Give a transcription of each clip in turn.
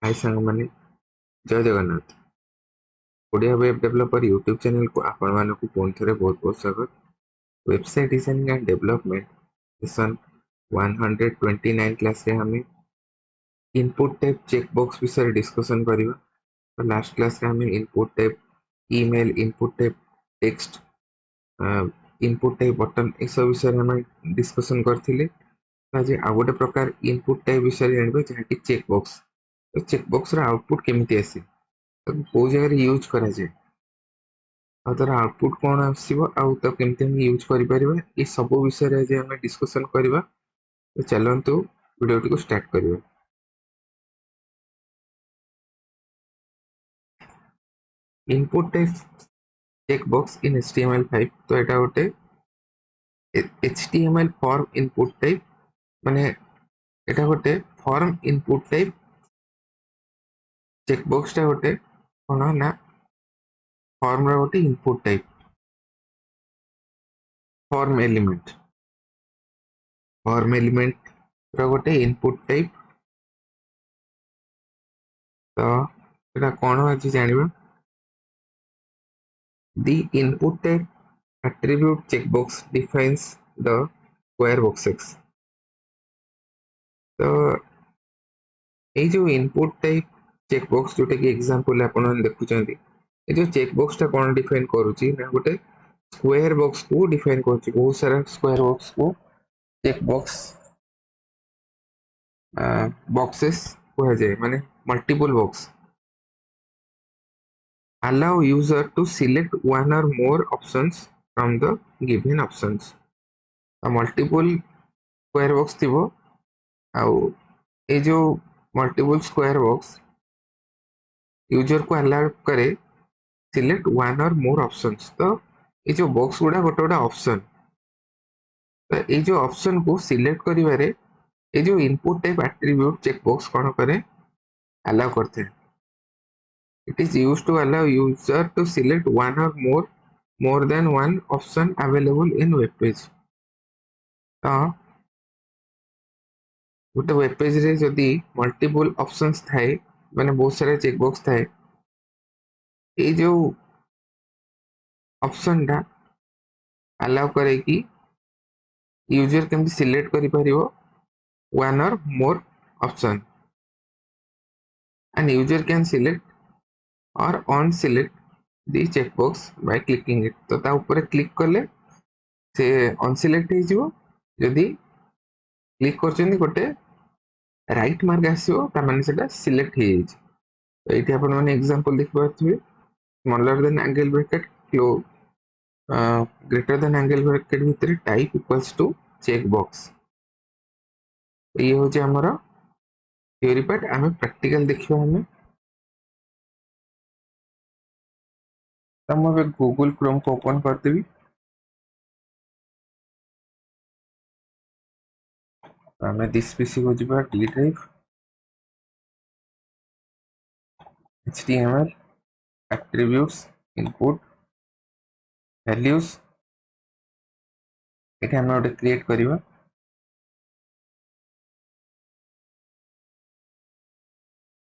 हाय सांग माने Jai Jagannath. Odia web developer YouTube channel को आपण मानक पुणी थे बहुत बहुत स्वागत। Website designing and development session 129 class रे हमें इनपुट टाइप चेकबॉक्स विषय डिस्कशन करिवा। तो लास्ट क्लास रे हमें input type email, input type text, input type button ए सब विषय हमें डिस्कशन करथिले। आज आ गोटे प्रकार इनपुट टाइप विषय जानबे जहा कि चेकबॉक्स। तो चेकबॉक्स रा आउटपुट केमिति आसी, कौ जगह यूज करा जाए, आ तार आउटपुट कौन आसीबो आउ तो केमते हम यूज करि परिबा, ए सब विषय रे जे हम डिस्कशन करबा। तो चलंतु वीडियो को स्टार्ट करिबा। इनपुट टाइप चेकबॉक्स इन HTML5। तो एटा गोटे HTML फॉर्म इनपुट टाइप, माने एटा गोटे फॉर्म इनपुट टाइप चेकबॉक्स टा गोटे कोन ना फॉर्म रा गोटे इनपुट टाइप, फॉर्म एलिमेंट रा गोटे इनपुट टाइप। तो एटा कोन आज जानिबा। The input type attribute checkbox defines the square boxes। तो ये जो इनपुट टाइप चेकबॉक्स जोटा कि एग्जांपल आपण देखुचंदी, ये जो चेकबॉक्स टा कोन डिफाइन करूची ना गोटे स्क्वायर बॉक्स को डिफाइन करूची। बहुत सारा स्क्वायर बॉक्स को चेकबॉक्स बॉक्सेस कहा जाए, माने multiple box allow user to select one or more options from the given options। Multiple square box थिबो आउ ये जो मल्टीपल स्क्वायर बॉक्स यूजर को अलाउ करे select one or more options. तो ये जो बॉक्स गुडा गोटे गोटे ऑप्शन, तो ये जो ऑप्शन को सिलेक्ट करिवारे ये जो इनपुट टाइप एट्रिब्यूट चेकबॉक्स कौन करे अलाउ करते हैं। It is used to allow user to select one or more then one option available in web page. तो गोटे वेब पेज रे जदि मल्टीपल ऑप्शंस थाए, माने बहुत सारे चेकबॉक्स थाए, ये जो ऑप्शन टा अलाउ करे कि यूजर केमती सिलेक्ट करि परिबो one or more option, and user can select or unselect the checkbox by clicking it. तो ता ऊपर क्लिक करले से अनसिलेक्ट हे जिवो, जदि क्लिक करचंदी गोटे राइट मार्क आसीबो ता माने सेटा सिलेक्ट हे जाइछ। तो एठी आपण माने एग्जांपल देखि पारथिबे, स्मॉलर देन एंगल ब्रैकेट क्लो ग्रेटर देन एंगल ब्रैकेट भितर टाइप इक्वल्स टू चेकबॉक्स। ये होचे हमर थ्योरी पार्ट। आमे प्रैक्टिकल देखिबा। हमें तो मैं गूगल क्रोम को ओपन करदेवी। आमे दिस पीसी को जिबा D drive, HTML attributes input values। एठी हम गोटे क्रिएट करिवा,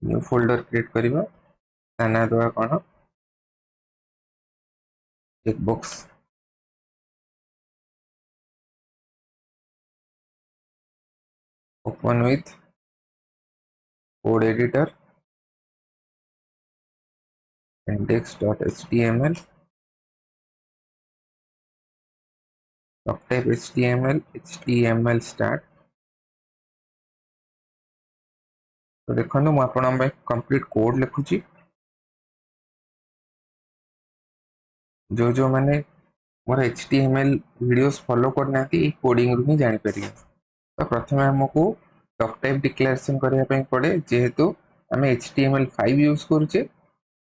न्यू फोल्डर क्रिएट करिवा, ताना दवा कोन checkbox. Open with code editor, index.html, type HTML, HTML start। तो देखो मु आपण कंप्लीट कोड लिखुची, जो जो माने मोर HTML वीडियोस फॉलो करना कोडिंग रु ही जानी परिबे। तो प्रथम हमको डॉक टाइप डिक्लेरेशन करबा पई पड़े, जेहेतु आम HTML5 यूज करूचे।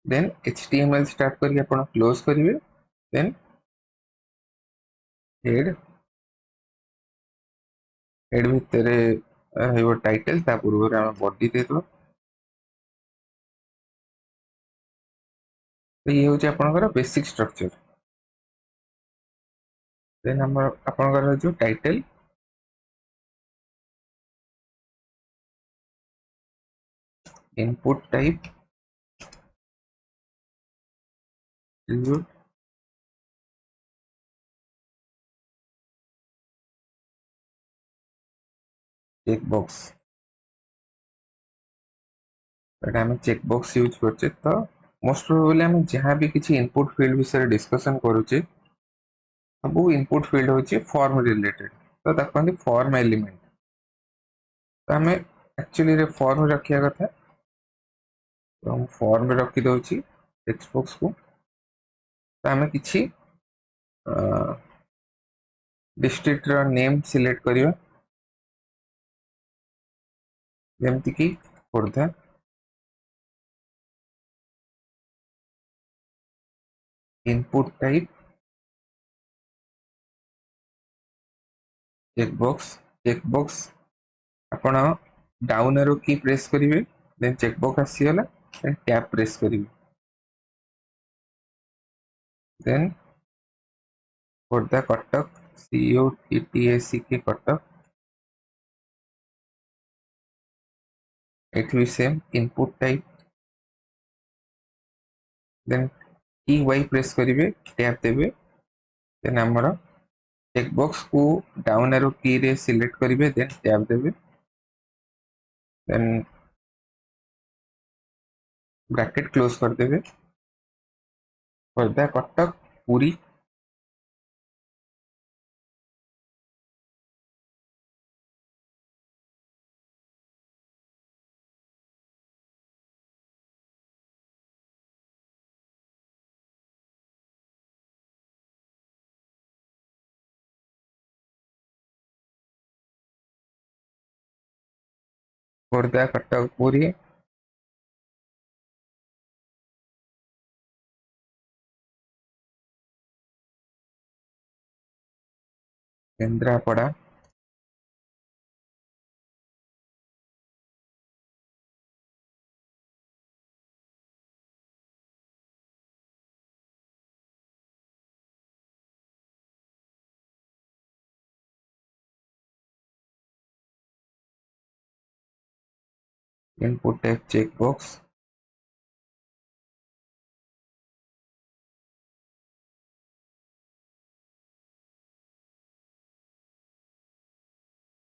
देन HTML स्टार्ट करके आपण क्लोज करिवे, देन हेड भितर रहइबो टाइटल, ता पूर्व रे हम बॉडी दे दो। तो ये होचे आपनकर बेसिक स्ट्रक्चर। देन हम आपनकर जो title, input type include checkbox एटा हम checkbox यूज करछे तो मोस्ट प्रोबेबली हम जहां भी किसी इनपुट फील्ड विषय डिस्कशन करूचे सब इनपुट फील्ड होची फॉर्म रिलेटेड तो ताकंदी फॉर्म एलिमेंट तो हमें एक्चुअली रे फॉर्म रखिया कथा तो हम फॉर्म रखी दोची टेक्स्ट बॉक्स को तो हमें किसी डिस्ट्रिक्ट रो नेम सिलेक्ट करियो जेमति की खोर्धा इनपुट टाइप चेकबॉक्स आपण डाउन एरो की प्रेस करिवे देन चेकबॉक्स आसीगला देन टैब प्रेस करिवे देन खोर्धा कटक CUTTACK कटक एठी भी same input type then key Y press करिवे टैब देबे देन हमर चेकबॉक्स को डाउन एरो की रे सिलेक्ट करिवे देन टैब देबे देन ब्रैकेट क्लोज कर देबे Khordha Cuttack Puri Khordha Cuttack Puri Kendrapara input type checkbox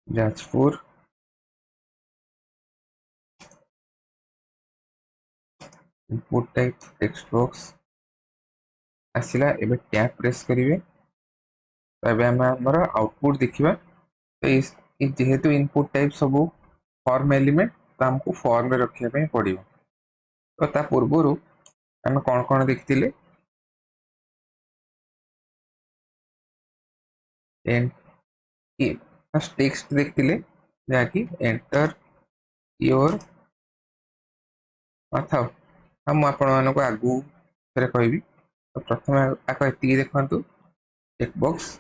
Jajpur input type text box आसिला एबे टैब प्रेस करिवे तो एबे हम हमर आउटपुट देखिबा तो जेहेतु इनपुट टाइप सब फॉर्म एलिमेंट तो हमको फॉर्म रे रखिया पे पड़ियो तो ता पूर्वरु हम कोन कोन देखथिले एंड की फर्स्ट टेक्स्ट देखथिले जाकी एंटर योर अथवा हम आपण मानको आगु रे कहबी तो प्रथम आको एति देखंतु चेकबॉक्स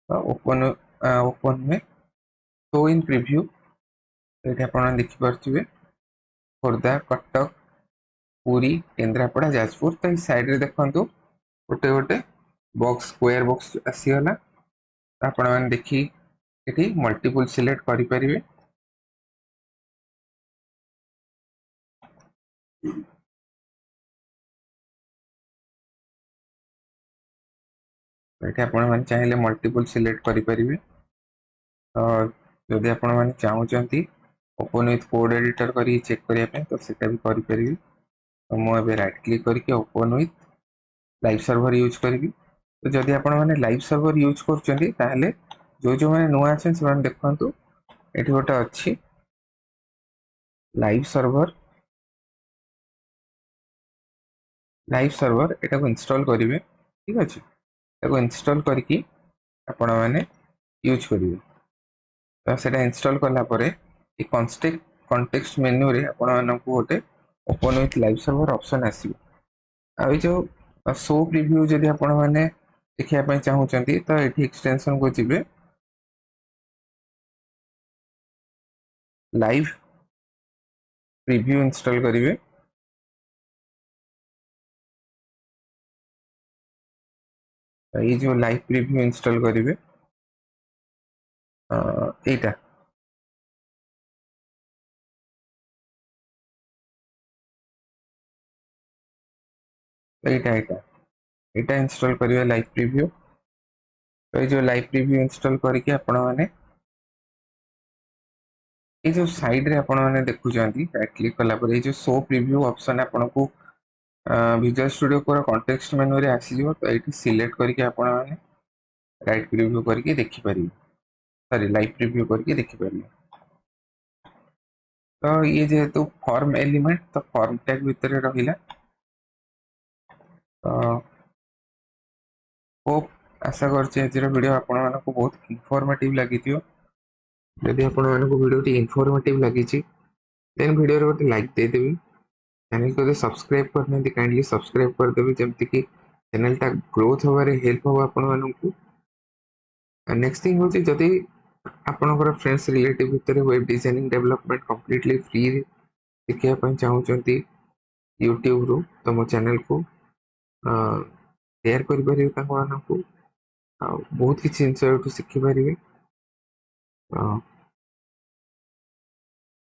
ओपन ओपन में शो इन प्रीव्यू ये आप देखिपे खोर्धा कटक पुरी केन्द्रापड़ा जाजपुर तो साइड रे देखु गोटे गोटे बॉक्स स्क्वायर बॉक्स आसीगला आपण मैंने देखी ये मल्टीपल सिलेक्ट करें ये चाहिए मल्टीपल सिलेक्ट करें तो जदि आपण मैंने चाहूँगी ओपन विथ कोड एडिटर कर चेक करने तो सीटा भी करें तो मुझे राइट क्लिक करके open with live server use करी तो जदि आपण मैंने लाइव सर्वर यूज कर जो जो मैंने नुआ अच्छे से देखु ये गोटे अच्छी लाइव सर्वर एटा को इंस्टॉल करेंगे ठीक अच्छे इंस्टॉल करके आपण मैंने यूज करेंगे तो सेटा इंस्टॉल कला परे ये कॉन्टेक्स्ट मेन्यू रे आपण मानक गोटे open with live server option आसीबो आ जो शो प्रीव्यू जदि आपण मैंने देखिया पय चाहूचंती तो एठी एक्सटेंशन को जिबे लाइव प्रीव्यू इंस्टॉल करेंगे ये जो लाइव प्रीव्यू इंस्टॉल करेंगे एटा एटा इंस्टॉल करिवे लाइव प्रीव्यू। तो ये जो लाइव प्रीव्यू इंस्टॉल करके आपण माने ये जो साइड रे आपण माने देखुचंती राइट क्लिक कला पर ये जो शो प्रीव्यू ऑप्शन आपण को विजुअल स्टूडियो को कॉन्टेक्स्ट मेनू रे आसी जिवो। तो एटी सिलेक्ट करके आपण माने राइट प्रीव्यू करके देखि परिबे, सॉरी लाइव प्रीव्यू करके देखि परिबे। तो ये जेहेतु फॉर्म एलिमेंट तो फॉर्म टैग भितर रहिला। तो होप आशा करछि एजर वीडियो आपण मानकु बहुत इन्फॉर्मेटिव लागिथियो। यदि आपण मानकु वीडियो टी इन्फॉर्मेटिव लागिछि देन वीडियो रे गोटे लाइक दे देबी। चैनल को सब्सक्राइब करना काइंडली सब्सक्राइब कर देबी जेमति कि चैनल टा ग्रोथ होबारे हेल्प हो आपण मानकु। नेक्स्ट थिंग होछि जदि आपनकर फ्रेंड्स रिलेटिव भितर web designing development completely free शिखिया पय चाहउचंती यूट्यूब रो तो मो चैनल को शेयर करि परिबे ताको मानकु बहुत किसी जिनस शिखि पारे।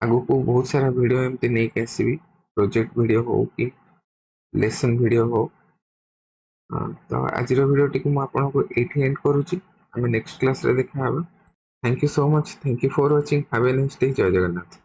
आगु को बहुत सारा वीडियो एमती नहीं के आसबि प्रोजेक्ट वीडियो हो कि लेसन वीडियो हो। तो आज वीडियो टी को आपको एठी एंड करूची। आम नेक्स्ट क्लास रे देखा। Thank you so much, thank you for watching, have a nice day, जय जगन्नाथ।